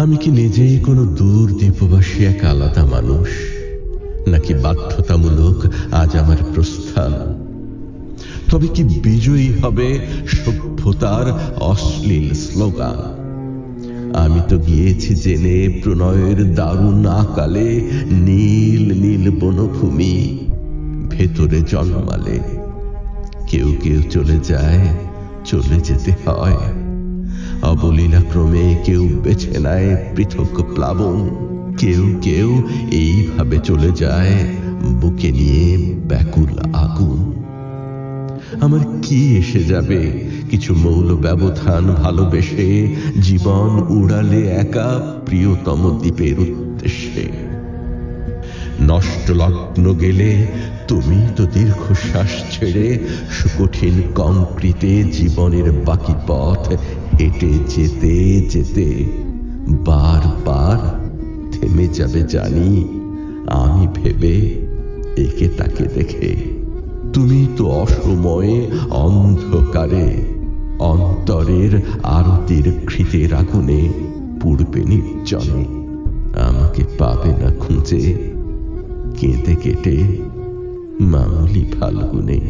আমি কি নিজেই কোনো দূর দ্বীপবাসী এক আলাদা মানুষ, নাকি বাধ্যতামূলক আজ আমার প্রস্থান? তবে কি বিজয়ী হবে সভ্যতার অশ্লীল স্লোগান? আমি তো গিয়েছি জেনে প্রণয়ের দারুণ আকালে নীল নীল বনভূমি ভেতরে জন্মালে। কেউ কেউ চলে যায়, চলে যেতে হয়। অবলীলাক্রমে কেউ বেছে নেয় পৃথক প্লাবন, কেউ কেউ এইভাবে চলে যায় বুকে নিয়ে ব্যাকুল আগুন। আমার কি এসে যাবে কিছু মৌল ব্যবধান ভালোবেসে জীবন উড়ালে একা প্রিয়তম দ্বীপের উদ্দেশ্যে। নষ্ট লগ্ন গেলে তুমি তো দীর্ঘশ্বাস ছেড়ে সুকঠিন কংক্রিটে জীবনের বাকি পথ হেঁটে যেতে যেতে বারবার থেমে যাবে জানি আমি ভেবে একে তাকে দেখে। তুমি তো অসময়ে অন্ধকারে অন্তরের আরতির ঘৃতের আগুনে পূর্বে নির্জনে আমাকে পাবে না খুঁজে কেঁদে কেটে মামুলি ফাল্গুনে।